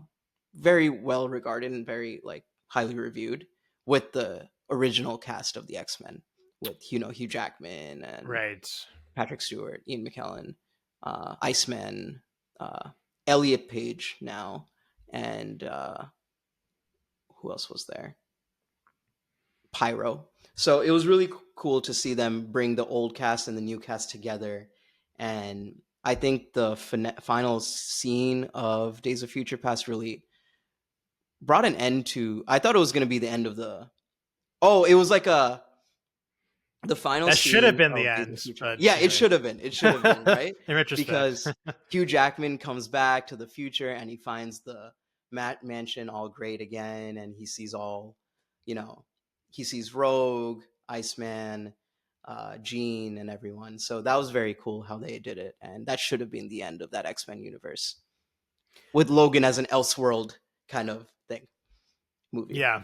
very well regarded and very like highly reviewed, with the original cast of the X-Men, with Hugh Jackman and Right. Patrick Stewart, Ian McKellen, Iceman, Elliot Page now, and who else was there? Pyro. So it was really cool to see them bring the old cast and the new cast together. And I think the final scene of Days of Future Past really brought an end to. I thought it was going to be the end of the. Oh, it was like the final That should have scene been the of Days of end, Future. but Yeah, you it know, should have been. It should have been, right? in retrospect. Because Hugh Jackman comes back to the future and he finds the mansion all great again, and he sees all, he sees Rogue, Iceman, Jean, and everyone. So that was very cool how they did it, and that should have been the end of that X-Men universe, with Logan as an Elseworld kind of thing movie. Yeah.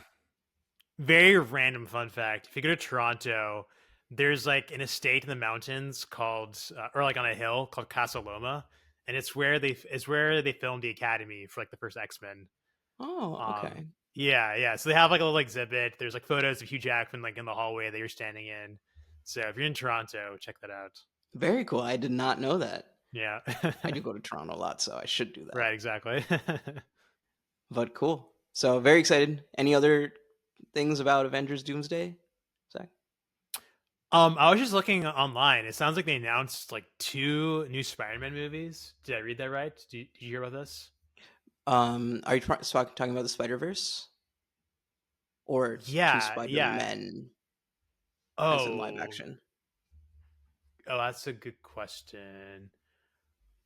Very random fun fact. If you go to Toronto, there's like an estate in the mountains called, or like on a hill called Casa Loma, and it's where they filmed the Academy for like the first X-Men. Oh, Um, okay. yeah, yeah. So they have like a little exhibit. There's like photos of Hugh Jackman like in the hallway that you're standing in. So if you're in Toronto, check that out. Very cool. I did not know that. Yeah. I do go to Toronto a lot, so I should do that. Right, exactly. But cool. So very excited. Any other things about Avengers Doomsday, Zach? I was just looking online. It sounds like they announced like two new Spider-Man movies. Did I read that right? Did you hear about this? Are you talking about the Spider Verse or two Yeah, Spider yeah. Men as in live Oh, action? that's a good question.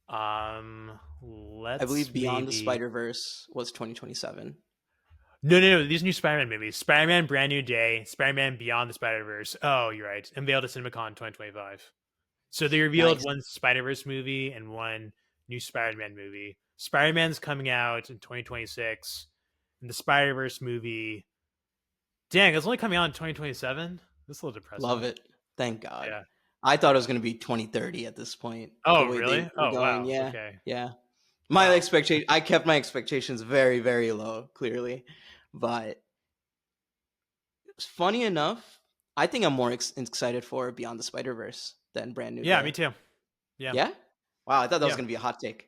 I Let's believe Beyond the maybe. Spider Verse was 2027. No, no, no. These new Spider-Man movies: Spider-Man: Brand New Day, Spider-Man: Beyond the Spider-Verse. Oh, you're right. Unveiled at CinemaCon 2025. So they revealed Nice. one Spider-Verse movie and one new Spider-Man movie. Spider-Man's coming out in 2026, and the Spider-Verse movie. Dang, it's only coming out in 2027. That's a little Love depressing. it. Thank God. Yeah, I thought it was yeah. going to be 2030 at this point. The Oh, way they really? were Oh, going. wow. Yeah. Okay. Yeah. Wow. I kept my expectations very, very low, clearly. But funny enough, I think I'm more excited for Beyond the Spider Verse than Brand New Yeah, me Day. too. Yeah, Yeah. Wow, I thought that was yeah. going to be a hot take.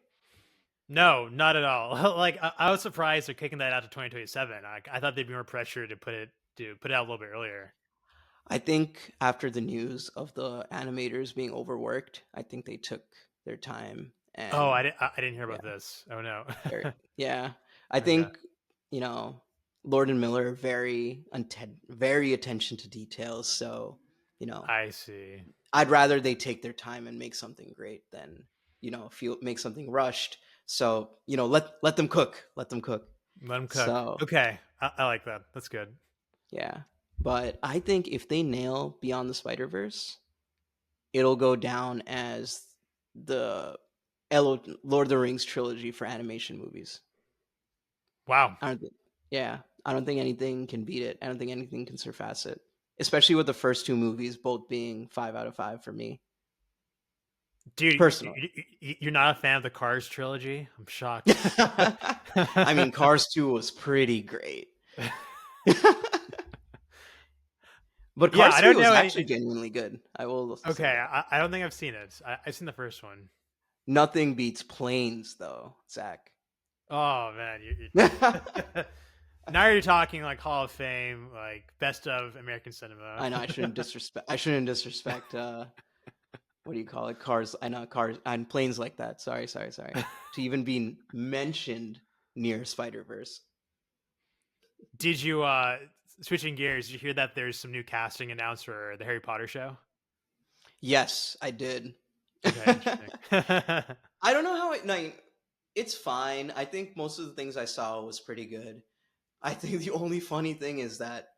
No, not at all. Like I was surprised they're kicking that out to 2027. I thought they'd be more pressure to put it out a little bit earlier. I think after the news of the animators being overworked, I think they took their time Oh, and I didn't hear yeah, about this. Oh no. yeah. I Okay. think you know Lord and Miller are very attention to details. So you know, I see. I'd rather they take their time and make something great than feel make something rushed. So let them cook, let them cook. Let them cook. So Okay, I like that. That's good. yeah, but I think if they nail Beyond the Spider Verse, it'll go down as the Lord of the Rings trilogy for animation movies. Wow, I don't think, yeah, I don't think anything can beat it. I don't think anything can surpass it, especially with the first two movies both being 5 out of 5 for me dude, personally. you're not a fan of the Cars trilogy? I'm shocked. I mean, Cars 2 was pretty great. But Yeah, Cars I 3 don't was know actually any. genuinely good. I will say Okay, that. I don't think I've seen it. I've seen the first one. Nothing beats planes, though, Zach. Oh man, now you're talking like Hall of Fame, like best of American cinema. I know I shouldn't disrespect what do you call it? Cars. I know cars and planes like that. Sorry, sorry, sorry. To even be mentioned near Spider Verse. Did you switching gears? Did you hear that there's some new casting announced for the Harry Potter show? Yes, I did. Okay, interesting. I don't know how it. No, it's fine. I think most of the things I saw was pretty good. I think the only funny thing is that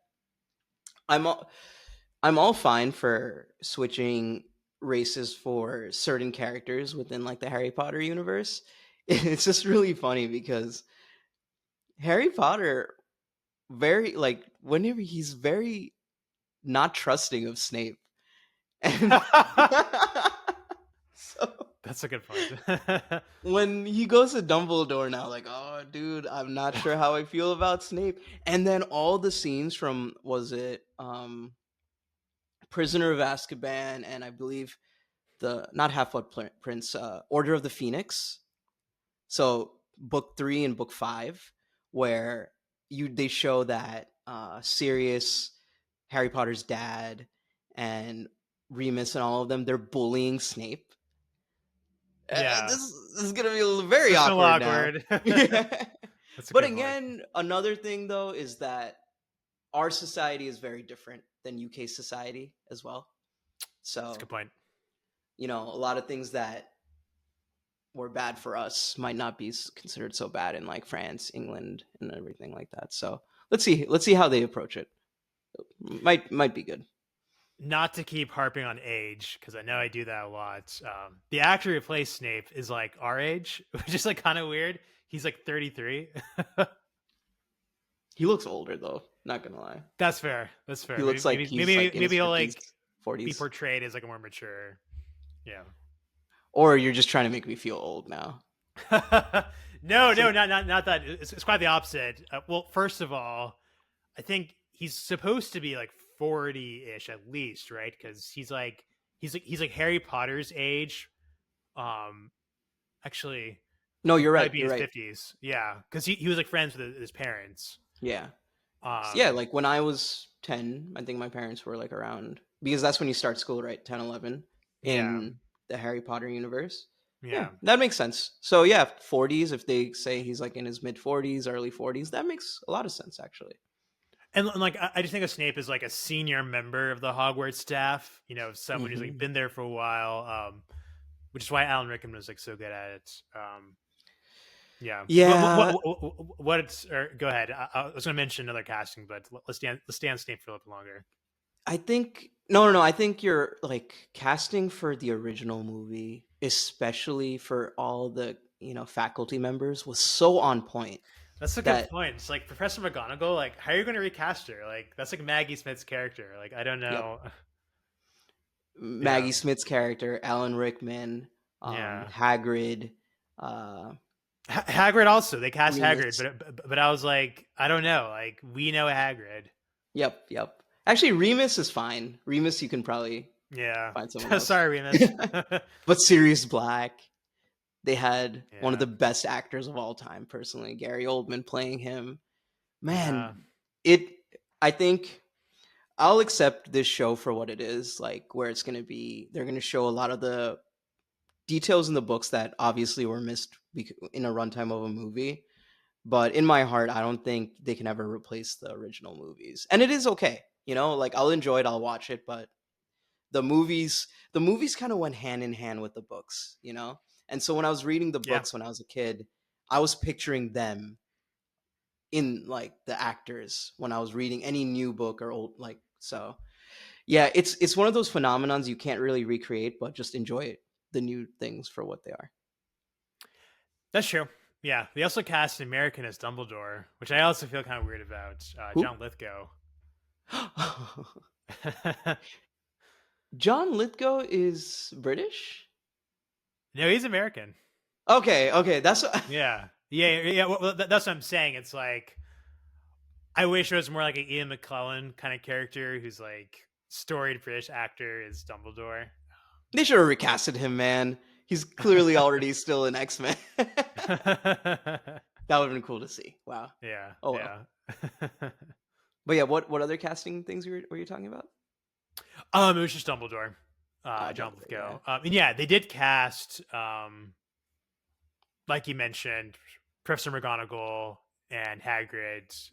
I'm all, I'm all fine for switching races for certain characters within like the Harry Potter universe. It's just really funny because Harry Potter very like whenever he's very not trusting of Snape. And so That's a good point. when he goes to Dumbledore now, like, oh, dude, I'm not sure how I feel about Snape. And then all the scenes from was it Prisoner of Azkaban and I believe the not Half Blood Prince, Order of the Phoenix. So book 3 and book 5, where they show that Sirius, Harry Potter's dad, and Remus and all of them they're bullying Snape. Yeah, This is gonna be very that's a little awkward now. awkward. That's a But good point. again, another thing though is that our society is very different than UK society as well. That's a So good point. a lot of things that were bad for us might not be considered so bad in like France, England, and everything like that. So let's see how they approach it. Might be good. Not to keep harping on age, because I know I do that a lot. The actor who plays Snape is like our age, which is like kind of weird. He's like 33. He looks older though. Not gonna lie. That's fair. That's He fair. looks like he's like in his Maybe he'll fifties, like be forties. portrayed as like a more mature. Yeah. Or you're just trying to make me feel old now. No, So no, not that. It's quite the opposite. Well, first of all, I think he's supposed to be like 40-ish at least, right? Because he's like Harry Potter's age. Um, actually, no, he'd you're probably right. be in You're his right. 50s. Yeah, because he was like friends with his parents. Yeah. Yeah, Um, like when I was 10, I think my parents were like around, because that's when you start school, right? 10, 11 yeah, in the Harry Potter universe. Yeah, yeah. that makes sense. So yeah, 40s, if they say he's like in his mid 40s, early 40s, that makes a lot of sense actually. And like I just think of Snape as like a senior member of the Hogwarts staff. Someone who's like Hmm. been there for a while. Which is why Alan Rickman was like so good at it. Yeah. Yeah, What it's or go ahead. I was going to mention another casting, but let's stay on Snape for a little bit longer. I think no, no, no. I think you're like casting for the original movie, especially for all the faculty members, was so on point That's a good that point. It's like Professor McGonagall. Like, how are you going to recast her? Like, that's like Maggie Smith's character. Like, I don't yep, know. Yeah, Maggie Smith's character, Alan Rickman, yeah. Hagrid, uh, Hagrid also. They cast Hagrid, Remus. but I was like, I don't know. Like, we know Hagrid. Yep, yep. Actually, Remus is fine. Remus, you can probably Yeah. find someone else. Sorry, Remus. But Sirius Black, they had one of Yeah. the best actors of all time, personally, Gary Oldman playing him. Man, Yeah. it. I think I'll accept this show for what it is, like where it's going to be. They're going to show a lot of the details in the books that obviously were missed in a runtime of a movie. But in my heart, I don't think they can ever replace the original movies. And it is okay. Like I'll enjoy it, I'll watch it, but the movies kind of went hand in hand with the books. And so when I was reading the Yeah. books when I was a kid, I was picturing them in like the actors when I was reading any new book or old like so. Yeah, it's one of those phenomenons you can't really recreate, but just enjoy it, the new things for what they are. That's true. Yeah. They also cast an American as Dumbledore, which I also feel kind of weird about. Who? John Lithgow. John Lithgow is British? No, he's American. Okay, okay, that's Yeah. Yeah. Well, that's what I'm saying. It's like, I wish it was more like an Ian McClellan kind of character who's like storied British actor is Dumbledore. they should have recasted him, man. He's clearly already still an X-Men. That would have been cool to see. Wow. Yeah. Oh well. Yeah. But yeah, what other casting things were you talking about? It was just Dumbledore, John Dumbledore, yeah. Lithgow. And yeah, they did cast, like you mentioned, Professor McGonagall and Hagrid.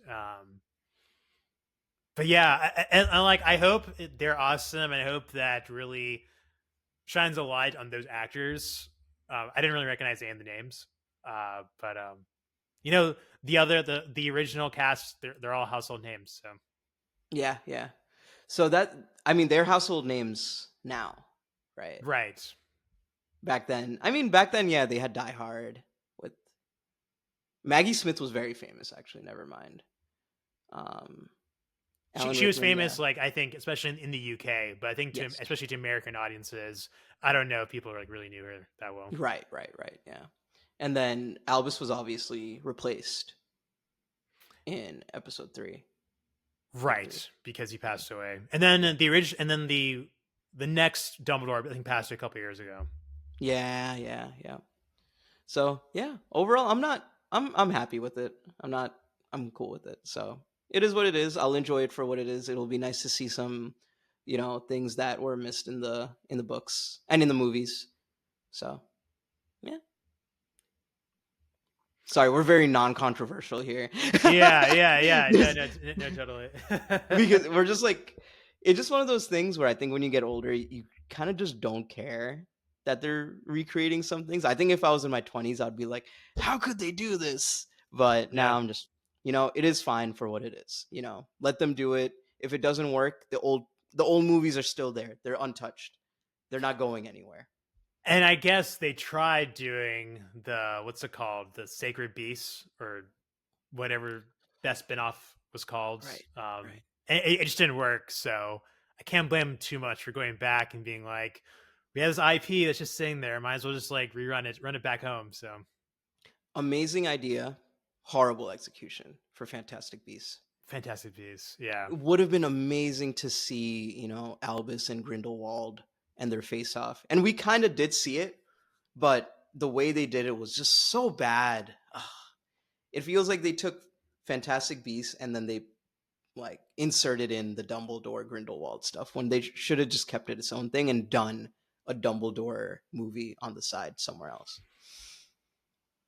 But yeah, and like I hope they're awesome, and I hope that really shines a light on those actors. I didn't really recognize any of the names, but you know, the original cast, they're all household names. So Yeah, yeah. So that I mean they're household names now, right? right. Back then, yeah, they had Die Hard with Maggie Smith was very famous actually, never mind. Um She, Alan she was Rickman, famous, yeah. like I think, especially in the UK. But I think Yes. especially to American audiences, I don't know if people like really knew her that well. Right, right, right, yeah. And then Albus was obviously replaced in episode 3. Book 3. Right, because he passed away, and then the next Dumbledore I think passed a couple years ago. Yeah, yeah, yeah. So yeah, overall, I'm happy with it. I'm cool with it. So it is what it is. I'll enjoy it for what it is. It'll be nice to see some, things that were missed in the books and in the movies. So yeah. Sorry, we're very non-controversial here. Yeah. No, Just- no, no, totally. because we're just like it's just one of those things where I think when you get older, you kind of just don't care that they're recreating some things. I think if I was in my 20s, I'd be like, how could they do this? But Yeah, now I'm just, it is fine for what it is. Let them do it. If it doesn't work, the old movies are still there. They're untouched. They're not going anywhere. and I guess they tried doing the what's it called, the Sacred Beasts or whatever that spinoff was called. Right. Right. And it just didn't work. So I can't blame them too much for going back and being like, we have this IP that's just sitting there. Might as well just like rerun it, run it back home. So Amazing idea, horrible execution for Fantastic Beasts. Fantastic Beasts. Yeah. It would have been amazing to see, Albus and Grindelwald and their face off. And we kind of did see it, but the way they did it was just so bad. Ugh. It feels like they took Fantastic Beasts and then they like inserted in the Dumbledore Grindelwald stuff when they should have just kept it its own thing and done a Dumbledore movie on the side somewhere else.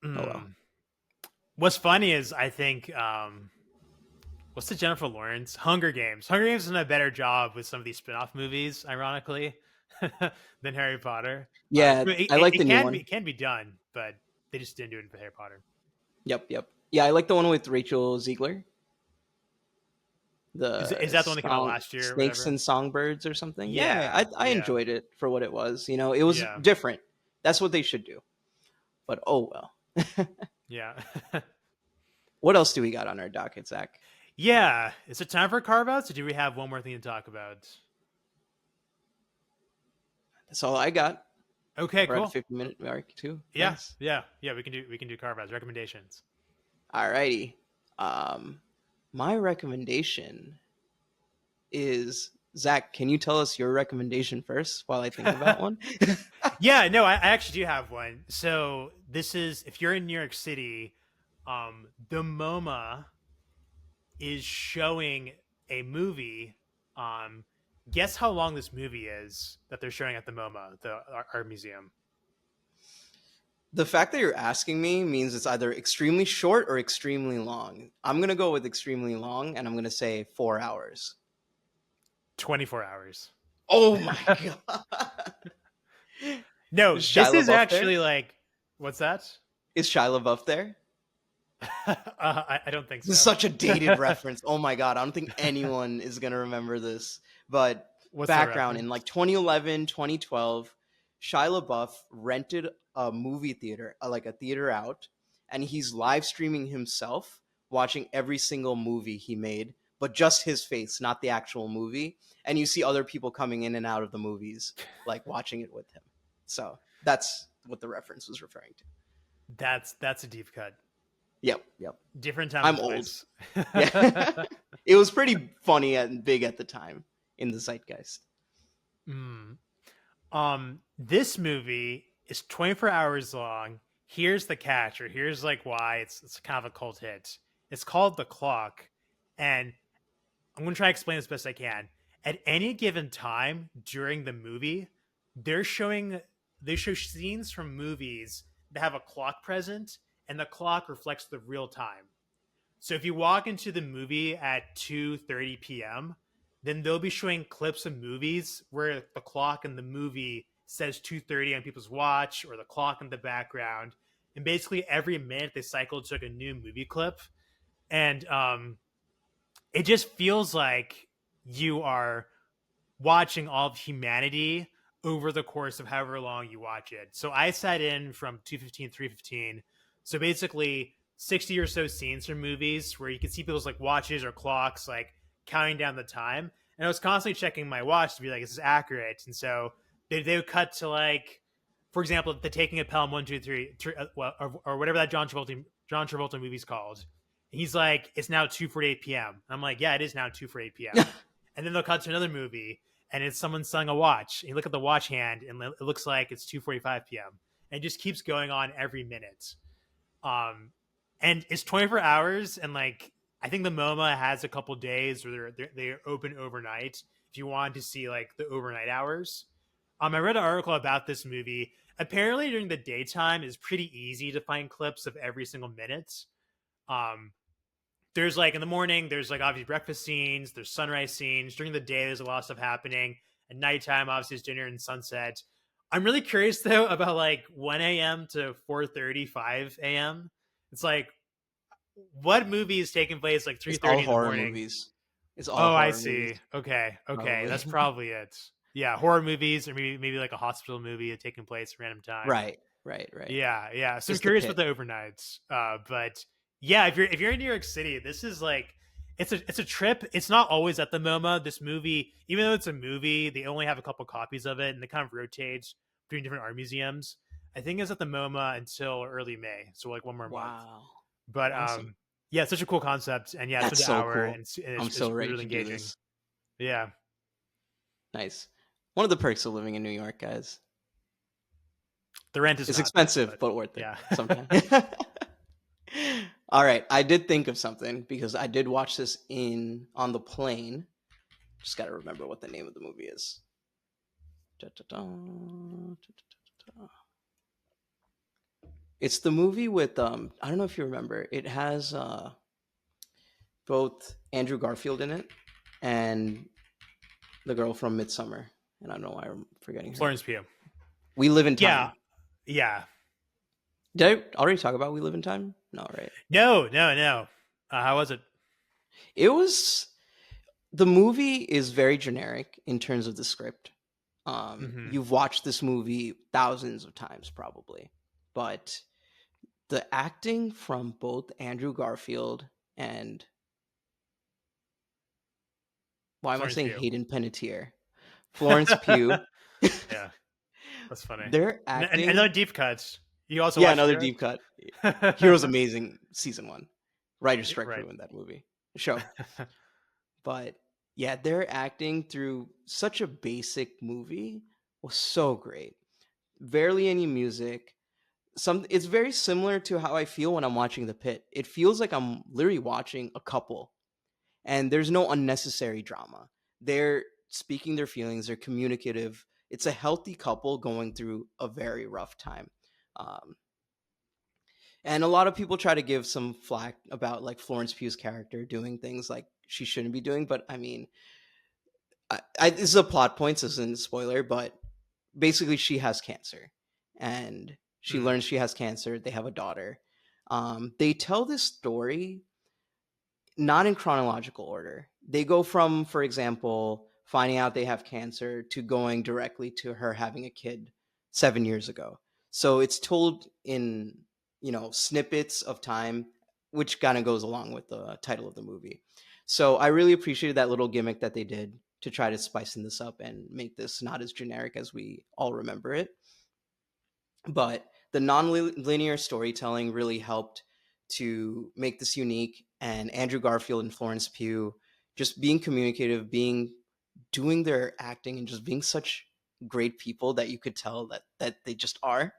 Oh well. What's funny is I think what's the Jennifer Lawrence Hunger Games? Hunger Games has done a better job with some of these spin-off movies, ironically, than Harry Potter. Yeah, I like the new one. It can be done, but they just didn't do it for Harry Potter. Yep. Yeah, I like the one with Rachel Ziegler. Is that the one that came out last year? Snakes and Songbirds or something? Yeah, I enjoyed it for what it was. It was different. That's what they should do. But oh well. Yeah. What else do we got on our docket, Zach? Yeah. Is it time for carve-outs, or do we have one more thing to talk about? That's all I got. Okay, We're cool. at 50-minute mark too. Yeah, Nice. yeah. We can do carve-outs recommendations. Alrighty. My recommendation is, Zach, can you tell us your recommendation first while I think about one? Yeah, no, I actually do have one. So this is, if you're in New York City, the MoMA is showing a movie. Guess how long this movie is that they're showing at the MoMA, the art museum? The fact that you're asking me means it's either extremely short or extremely long. I'm going to go with extremely long, and I'm going to say 4 hours. 24 hours. Oh my God. No, this is actually there? Like, what's that? Is Shia LaBeouf there? I don't think so. This is such a dated reference. Oh my God. I don't think anyone is going to remember this. But what's background, in like 2011, 2012, Shia LaBeouf rented a movie theater, like a theater out, and he's live streaming himself watching every single movie he made, but just his face, not the actual movie. And you see other people coming in and out of the movies, like watching it with him. So that's what the reference was referring to. That's a deep cut. Yep. Different time. I'm old. Yeah. It was pretty funny and big at the time in the zeitgeist. This movie is 24 hours long. Here's the catch, or here's like why it's kind of a cult hit. It's called The Clock, and I'm going to try to explain this best I can. At any given time during the movie, they show scenes from movies that have a clock present, and the clock reflects the real time. So if you walk into the movie at 2:30 p.m., then they'll be showing clips of movies where the clock in the movie says 2:30 on people's watch, or the clock in the background. And basically every minute they cycle to like a new movie clip. And it just feels like you are watching all of humanity over the course of however long you watch it. So I sat in from 2:15, 3:15. So basically 60 or so scenes from movies where you can see people's like watches or clocks like counting down the time. And I was constantly checking my watch to be like, is this accurate? And so they would cut to like, for example, the Taking a Pelham 1, 2, 3, or whatever that John Travolta movie's called. He's like, it's now 2:48 p.m. And I'm like, yeah, it is now 2:48 p.m. And then they'll cut to another movie and it's someone selling a watch. And you look at the watch hand and it looks like it's 2:45 p.m. And it just keeps going on every minute. And it's 24 hours. And like, I think the MoMA has a couple days where they're open overnight if you want to see like the overnight hours. I read an article about this movie. Apparently during the daytime it's pretty easy to find clips of every single minute. There's like in the morning, there's like obviously breakfast scenes, there's sunrise scenes. During the day, there's a lot of stuff happening. At nighttime, obviously, it's dinner and sunset. I'm really curious though about like 1 a.m. to 4:30, 5 a.m. It's like, what movie is taking place like 3:30 in the morning? Movies. It's all horror I see. movies. Okay, that's probably it. Yeah, horror movies, or maybe like a hospital movie taking place at random time. Right. Yeah. So I'm curious about the overnights. But yeah, if you're in New York City, this is like it's a trip. It's not always at the MoMA. This movie, even though it's a movie, they only have a couple copies of it, and they kind of rotate between different art museums. I think it's at the MoMA until early May, so like one more month. Wow. But Awesome. yeah, it's such a cool concept, and yeah, it's for That's the so hour, cool. and I'm so it's ready really to do engaging. this. Yeah, Nice. One of the perks of living in New York, guys. the rent is It's not, expensive, but but worth it yeah. sometimes. All right, I did think of something because I did watch this in on the plane. Just got to remember what the name of the movie is. It's the movie with I don't know if you remember. It has both Andrew Garfield in it and the girl from Midsummer. And I don't know why I'm forgetting her. Florence Pugh. We Live in Yeah, Time. yeah. Did I already talk about We Live in Time? No, right? No, no, no. How was it? It was the movie is very generic in terms of the script. Hmm. You've watched this movie thousands of times probably, but the acting from both Andrew Garfield and why am I Florence saying Pugh. Hayden Panettiere? Florence Pugh. Yeah, that's funny. Their And another acting, deep cuts. You also yeah, watched another Hero? deep cut. Hero's amazing season one. Writer strike Right. ruined that movie show, but yeah, their acting through such a basic movie was so great. Barely any music. It's very similar to how I feel when I'm watching The Pit. It feels like I'm literally watching a couple, and there's no unnecessary drama. They're speaking their feelings. They're communicative. It's a healthy couple going through a very rough time. Um, and a lot of people try to give some flack about like Florence Pugh's character doing things like she shouldn't be doing. But I mean, this is a plot point. This isn't a spoiler, but basically she has cancer, and she Hmm. learns she has cancer. They have a daughter. They tell this story not in chronological order. They go from, for example, finding out they have cancer to going directly to her having a kid 7 years ago. So it's told in, snippets of time, which kind of goes along with the title of the movie. So I really appreciated that little gimmick that they did to try to spice this up and make this not as generic as we all remember it. But the non-linear storytelling really helped to make this unique, and Andrew Garfield and Florence Pugh just being communicative, being doing their acting and just being such great people that you could tell that they just are,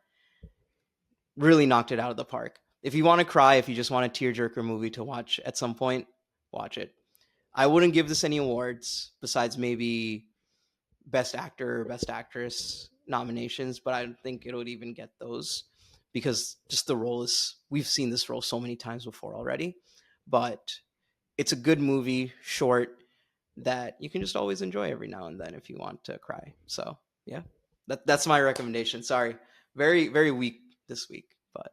really knocked it out of the park. If you want to cry, if you just want a tearjerker movie to watch at some point, watch it. I wouldn't give this any awards besides maybe best actor or best actress nominations, but I don't think it would even get those because just the role is, we've seen this role so many times before already. But it's a good movie, short, that you can just always enjoy every now and then if you want to cry. So yeah, that's my recommendation. Sorry, very very weak this week, but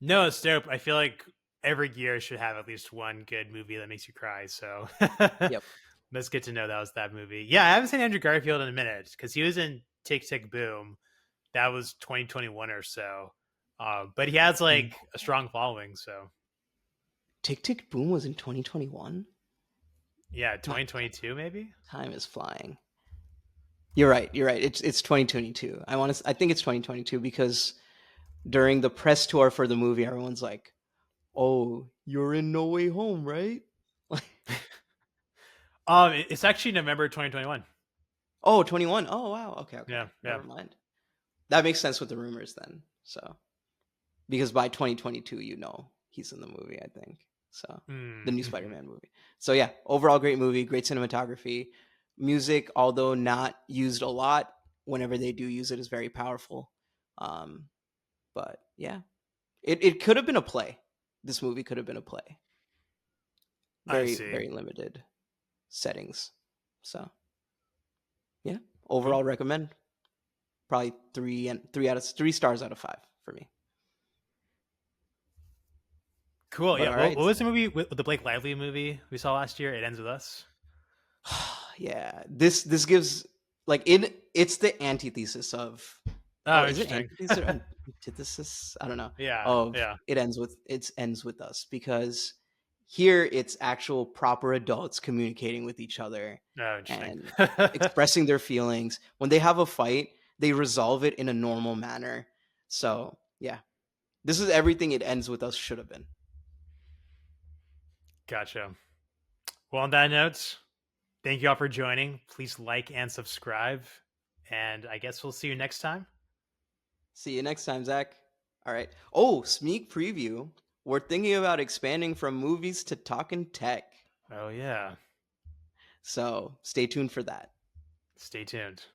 No, it's dope. I feel like every year should have at least one good movie that makes you cry. So yep. that's good to know that was that movie. Yeah, I haven't seen Andrew Garfield in a minute because he was in Tick Tick Boom. That was 2021 or so. But he has like a strong following. So Tick Tick Boom was in 2021. yeah, My 2022 maybe. time is flying. You're right. You're right. It's 2022. I think it's 2022 because during the press tour for the movie, everyone's like, "Oh, you're in No Way Home, right?" It's actually November 2021. Oh, 21. Oh, wow. Okay, Yeah, okay. yeah. Never mind. That makes sense with the rumors then. So, because by 2022, he's in the movie, I think. So, the new Mm-hmm. Spider-Man movie. So, yeah, overall great movie, great cinematography. Music, although not used a lot, whenever they do use it is very powerful. Um, but yeah, it could have been a play. This movie could have been a play. I Very, see. very limited settings. So, yeah, Cool. overall recommend. Probably three stars out of five for me. Cool. But Yeah. all What right, was the movie with the Blake Lively movie we saw last year? It Ends With Us. yeah, this gives like it's the antithesis of, Oh, oh, is it interesting. antithesis or antithesis? I don't know. Yeah. Of Yeah. it ends with us because here it's actual proper adults communicating with each other Oh, interesting. and expressing their feelings. When they have a fight, they resolve it in a normal manner. So yeah, this is everything it ends with us should have been. Gotcha. Well, on that note, thank you all for joining. Please like and subscribe. And I guess we'll see you next time. See you next time, Zach. All right. Oh, sneak preview. We're thinking about expanding from movies to talking tech. Oh, yeah. So stay tuned for that. Stay tuned.